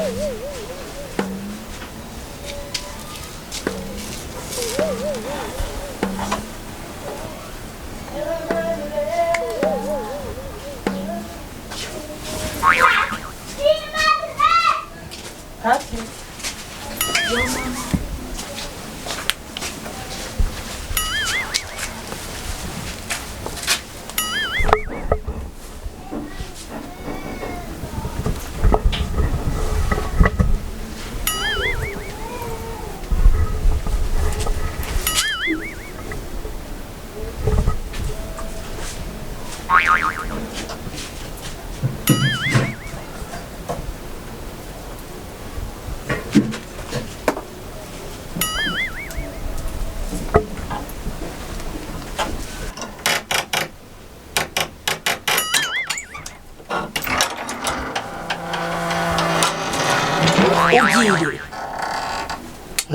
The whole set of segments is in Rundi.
오기ye.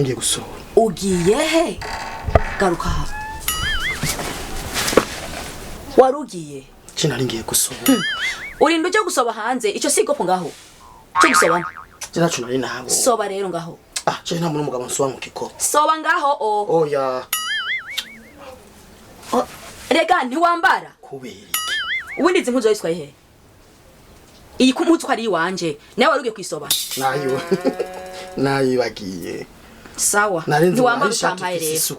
ngiye gusohora. Ugiye he? Garuka aha. Warugiye. Nari ngiye gusohora. Urinda uje gusoba hanze ico sigopo ngaho. Cyo gusoba. Nacu nari nabo. Soba rero ngaho. Je nta muntu umugabo nsoba mu kiko. Soba ngaho o. Oya. Rega ntiwambara. Kubera iki? Ubundi izi mpuzo yiswaye he? Iyi kumutsu ari iwanje. Nawe warugiye kwisoba. Nayo. Nayibagiye. Sawa. Ntiwambara utampaye rero.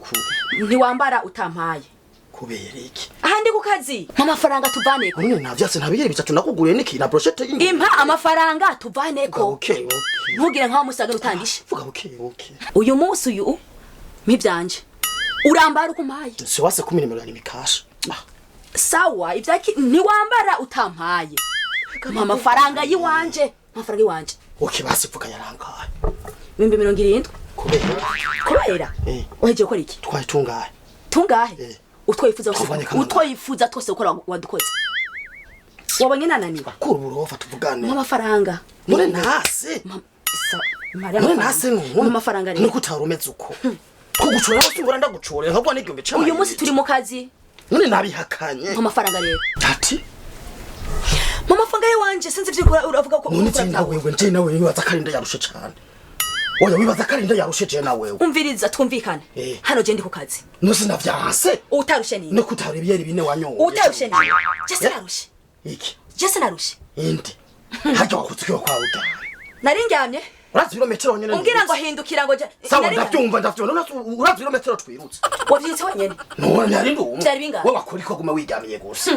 Ntiwambara utampaye. Kubera iki? Ahandi ku kazi. Amafaranga tuvaneko. None navyatse ntabigere bitatu nakuguriye niki na brochette y'indi. Impa amafaranga tuvaneko. Okay. Ntugire nkaho musaga utandishe. Vuga okay. Uyu munsi uyu mivyanje. Urambara ukumpaye. Se wase kuminimero ya mikasha. Sawa ivyaki ntiwambara utampaye. Amafaranga yiwanje. Amafaranga yiwanje. Okay basi vuga yarangaye. 70. Kubera. Waje gukora iki? Twayitungaye. Tungahe? Utwoyifuza twose ukora wadukoze. Wabonye nananiba. Kuri burofa tuvugane. Amafaranga. None nase. None nase no. Amafaranga rero. Nuko utarumeze uko. Kugucora usubura ndagucore nkagwa n'igihumbi cyane. Uyu munsi turi mu kazi. None nabihakanye. Amafaranga rero. Ati. Mama fanga yiwanje sinzi ivyo uravuga ko. None nzi nawe wibaza karinda yarushe cyane. Oya wibaza karinda yarushe je nawe. Umviriza twumvikane. Hano je ndi ku kazi. Nusi navyanse. Utarushe nini? No kutaribiyeri bine wanyoye. Utarushe nini? Jese narushe. Iki. Jese narushe. Indi. Hajya wakutsukiwa kwa ujya. Naringyamye. Urazi ibirometero nyene. Umbwira ngo hindukira ngo sawa ndavyumva urazi ibirometero twirutse. Wavyitse wenyene. None ari ndumva. Byari bingahe? Wowe bakora ko guma wigamiye gusa.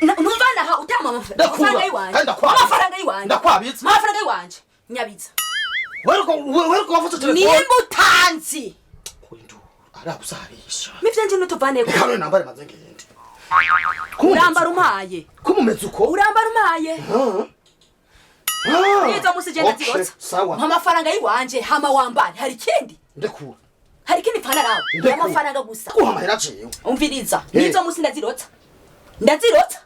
Numvana ha utama amafaranga yiwanje. Amafaranga yiwanje. Ndakwabitse. Amafaranga yiwanje. Nyabiza. Weriko wafuta telefone. Nimba utanzi. Kurindu arakusarisha. Mivyanje nutuvane ko. Hano nambare maze ngende. Urambara umpaye. Kumumeze uko. Urambara umpaye. Nizo musijenda zirotsa. Sawa. Amafaranga yiwanje hama wambare hari kindi. Ndekura. Hari kindi pana rawo. Amafaranga gusa. Kuhamahera jewe. Umviriza. Nizo musi ndazirotsa. Ndazirotsa.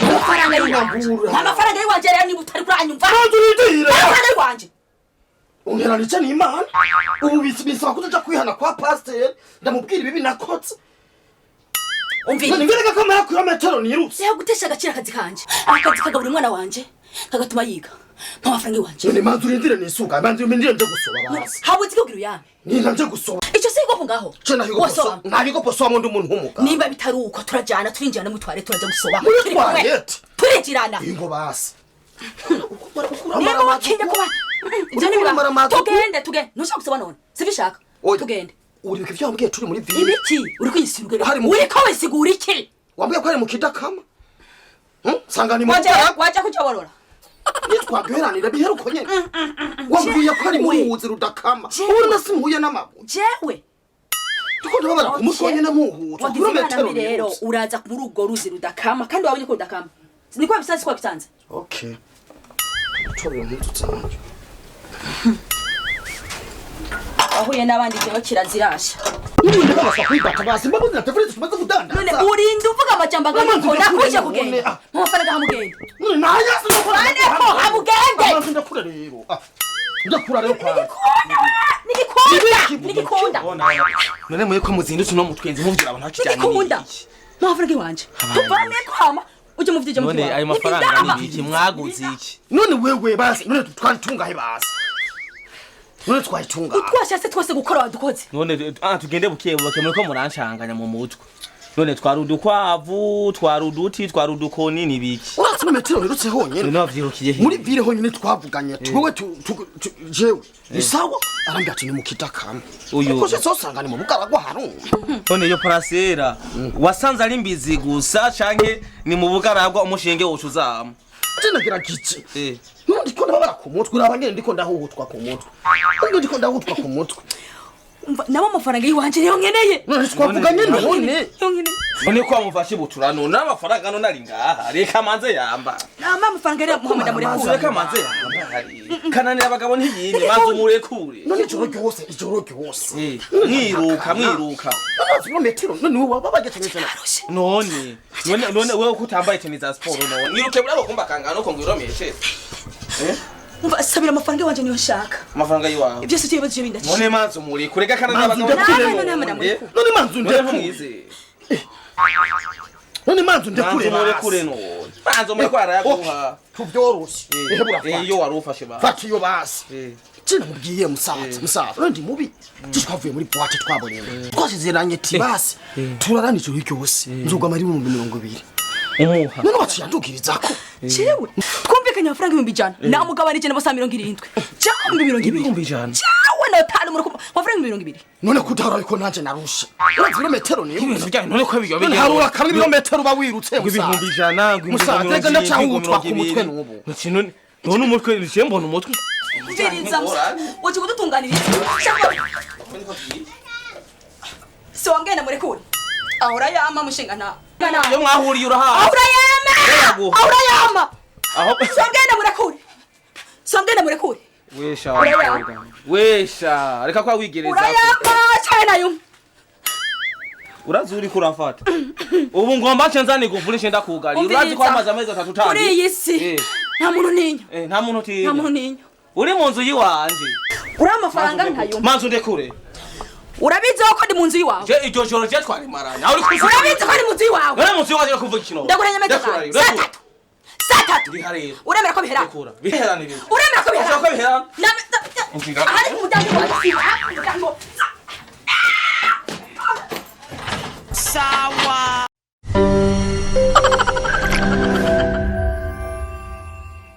Amafaranga yiwanje. Amafaranga yiwanje rero ni butari kuranyumva. Amafaranga yiwanje. Ungeranice ni Imana. Ubu bisaba kuja kwihana kwa pasteur ndamubwira ibibi nakotse. Umviriza. Ngereka ko mara kilometero nirutse. Seho gutesha agaciro akazi kanje. Akazi kagabura umwana wanje. Kagatuma yiga. Amafaranga yiwanje. None manzu urindire nisuga. Manzu urindire nje gusoba basi. Habuzi ko gira uyame. Nina nje gusoba. Ico sigo ngaho. Cena higo poso. Nahigo poso amundi umuntu humuka. Nimba bitaruko turajana turinjana mu tware turaje gusoba. Muri twayete. Turinjirana. Ingo basi. Niba kinja kuba. Tugende. Ntushaka gusoba none. Sibishaka. Tugende. Uri bikivyo wambwiye turi muri ville. Ibiki uri kwisigura. Uri ko wisigura iki? Wambwiye ko ari mu kidakama. Sangani mu. Waje kujaborora. Nitwagweranira biheruko nyene. Wambwiye ko ari mu ruzi rudakama. Uri nasimuye n'amabu. Jewe. Tuko ndabara kumusonye na muhuza. Kilometero rero uraza muri urwo ruzi rudakama kandi wabonye ko rudakama. Niko bisanze ko bisanze. Okay. Tobye muntu tsanje. Ahuye n'abandi cyo kirazirasha. None basa kwibata basi mbabuze na tafurize tumaze kudanda. None urinda uvuga amajamba ngako nakuje kugenda. Amafaranga hamugende. None naya sinakora ko hamugende. Amazi ndakura rero. Ndakura rero kwa. Nikikunda. None muye ko muzindutse no mutwenze muvugira abantu hakijyanye. Nikikunda. Amafaranga iwanje. Tuvane ko hama uje muvyije mu none ayo mafaranga ni iki mwaguze iki none wewe basi none twatunga he basi none twayitunga utwashatse twose gukora wadukoze none tugende bukebuke muri ko murancanganya mu mutwe none twarudukwavu twaruduti twarudukoni nibiki uratse metero nirutse honyene none wavyirukiye he muri vire honyene twavuganye tuwe jewe isawa arambya ati ni mukidakama uyu ko se sosanga ni mu bugaragwa haru none yo parasera wasanze ari mbizi gusa canke ni mu bugaragwa umushinge wocu uzama tinagira gici ndiko ndabara ku mutwe urabangene ndiko ndahuhutwa ku mutwe ndiko ndahutwa ku mutwe umva nabo amafaranga yiwanje rero nkeneye none twavuganye none none ko amufashe butura none amafaranga none ari ngaha reka manze yamba nama amafaranga rero Muhammad muri kuza reka manze yamba kananira abagabo ntiyime manze umurekure none ijoro ryose mwiruka none metero none wowe wabagetenyeza none wewe kutambaye tennis za sport none niruke burabo kumba kangano ko ngiro meche umva sabira amafaranga yiwanje niyo nshaka amafaranga yiwawe ibyo se bibazo bindaki none manze umurekure reka kananira abagabo none manze ndekure none manze ndekure murekure no manze umurekure arayaguha tuvyoroshe ehebura iyo warufashe ba fati yo basi China mubwiye musaza ndi mubi twavuye muri boîte twabonye twashizeranye ti basi turarana icyo cyose nzugwa mari mu 200 umuha none watiyandukiriza ko ciwe twumvikanye amafaranga 100 na mugabanije na basa 70 cyangwa 200 cyawe na tanu muri amafaranga 200 none kudahara ariko nanje narusha urazira metero niyo ibintu byanyu none ko biyo none harura kabiri metero ba wirutse musaza rega ndacahutwa ku mutwe n'ubu none umutwe nishe mbona umutwe Viriza waje kudutunganira so ngena murekure ahora yama mushinga nta yo mwahuriye uraha ahora yama aho so ngena murekure wesha reka kwa wigereza urayama cyane nayo urazuri kurafata ubu ngomba cenza niguvurishe ndakugari urazi ko amazi amezi 3 tandi kuri iyi si nta muntu ninyo nta muntu ninyo uri mu nzu yiwanje uri amafaranga ntayo manzu ndekure urabizi ko ndi mu nzu yiwawe je iryo joro je twari maranya uri kuzi urabizi ko ndi mu nzu yiwawe uri mu nzu yiwaje kuvuga ikino ndaguranye metero satatu uremera ko bihera biherana ibi uremera ko bihera Inkinga. ahari umuryango wawe sawa